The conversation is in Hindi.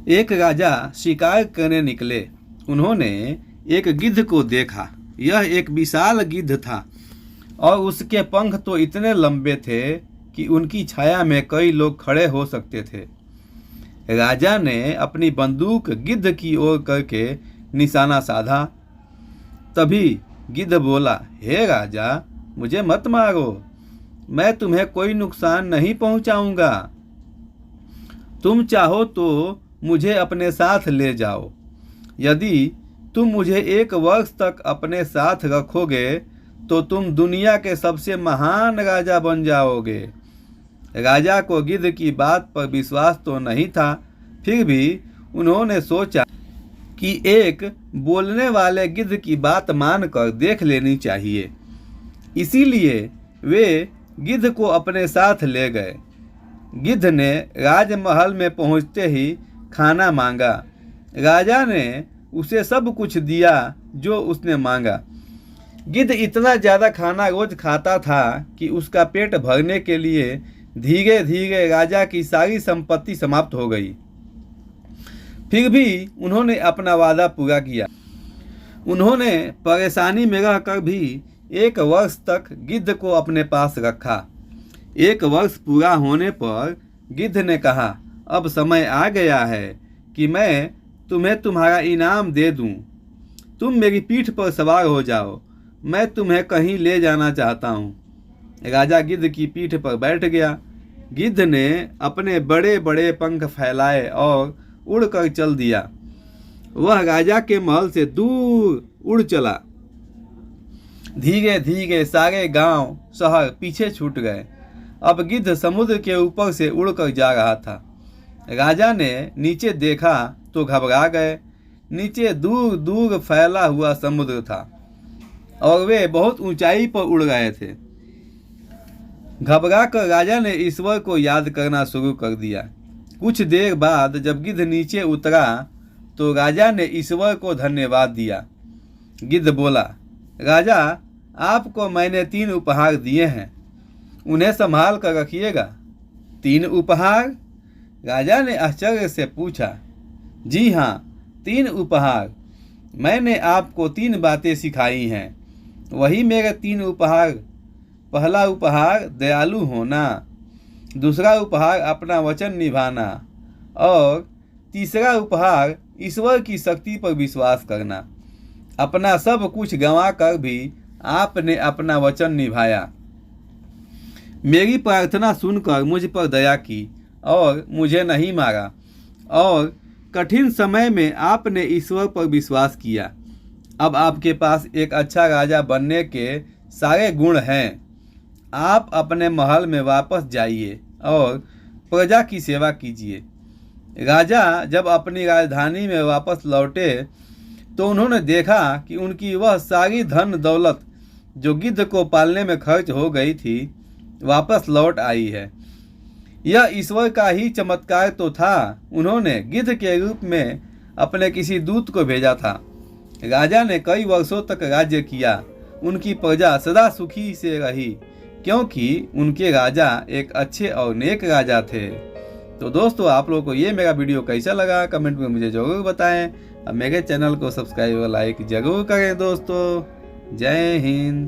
एक राजा शिकार करने निकले। उन्होंने एक गिद्ध को देखा। यह एक विशाल गिद्ध था और उसके पंख तो इतने लंबे थे कि उनकी छाया में कई लोग खड़े हो सकते थे। राजा ने अपनी बंदूक गिद्ध की ओर करके निशाना साधा। तभी गिद्ध बोला, हे राजा, मुझे मत मारो, मैं तुम्हें कोई नुकसान नहीं पहुंचाऊंगा। तुम चाहो तो मुझे अपने साथ ले जाओ। यदि तुम मुझे 1 वर्ष तक अपने साथ रखोगे तो तुम दुनिया के सबसे महान राजा बन जाओगे। राजा को गिद्ध की बात पर विश्वास तो नहीं था, फिर भी उन्होंने सोचा कि एक बोलने वाले गिद्ध की बात मानकर देख लेनी चाहिए। इसीलिए वे गिद्ध को अपने साथ ले गए। गिद्ध ने राजमहल में पहुंचते ही खाना मांगा। राजा ने उसे सब कुछ दिया जो उसने मांगा। गिद्ध इतना ज़्यादा खाना रोज खाता था कि उसका पेट भरने के लिए धीरे धीरे राजा की सारी संपत्ति समाप्त हो गई। फिर भी उन्होंने अपना वादा पूरा किया। उन्होंने परेशानी में रहकर भी 1 वर्ष तक गिद्ध को अपने पास रखा। 1 वर्ष पूरा होने पर गिद्ध ने कहा, अब समय आ गया है कि मैं तुम्हें तुम्हारा इनाम दे दूं। तुम मेरी पीठ पर सवार हो जाओ, मैं तुम्हें कहीं ले जाना चाहता हूँ। राजा गिद्ध की पीठ पर बैठ गया। गिद्ध ने अपने बड़े बड़े पंख फैलाए और उड़कर चल दिया। वह राजा के महल से दूर उड़ चला। धीरे धीरे सारे गांव शहर पीछे छूट गए। अब गिद्ध समुद्र के ऊपर से उड़कर जा रहा था। राजा ने नीचे देखा तो घबरा गए। नीचे दूर दूर फैला हुआ समुद्र था और वे बहुत ऊंचाई पर उड़ रहे थे। घबरा कर राजा ने ईश्वर को याद करना शुरू कर दिया। कुछ देर बाद जब गिद्ध नीचे उतरा तो राजा ने ईश्वर को धन्यवाद दिया। गिद्ध बोला, राजा, आपको मैंने 3 उपहार दिए हैं, उन्हें संभाल कर रखिएगा। 3 उपहार? राजा ने आश्चर्य से पूछा। जी हाँ, 3 उपहार। मैंने आपको 3 बातें सिखाई हैं, वही मेरे 3 उपहार। पहला उपहार दयालु होना, दूसरा उपहार अपना वचन निभाना और तीसरा उपहार ईश्वर की शक्ति पर विश्वास करना। अपना सब कुछ गंवा कर भी आपने अपना वचन निभाया। मेरी प्रार्थना सुनकर मुझ पर दया की और मुझे नहीं मारा और कठिन समय में आपने ईश्वर पर विश्वास किया। अब आपके पास एक अच्छा राजा बनने के सारे गुण हैं। आप अपने महल में वापस जाइए और प्रजा की सेवा कीजिए। राजा जब अपनी राजधानी में वापस लौटे तो उन्होंने देखा कि उनकी वह सारी धन दौलत जो गिद्ध को पालने में खर्च हो गई थी वापस लौट आई है। यह ईश्वर का ही चमत्कार तो था। उन्होंने गिद्ध के रूप में अपने किसी दूत को भेजा था। राजा ने कई वर्षों तक राज्य किया। उनकी प्रजा सदा सुखी से रही क्योंकि उनके राजा एक अच्छे और नेक राजा थे। तो दोस्तों, आप लोगों को ये मेरा वीडियो कैसा लगा कमेंट में मुझे ज़रूर बताएं और मेरे चैनल को सब्सक्राइब और लाइक ज़रूर करें दोस्तों। जय हिंद।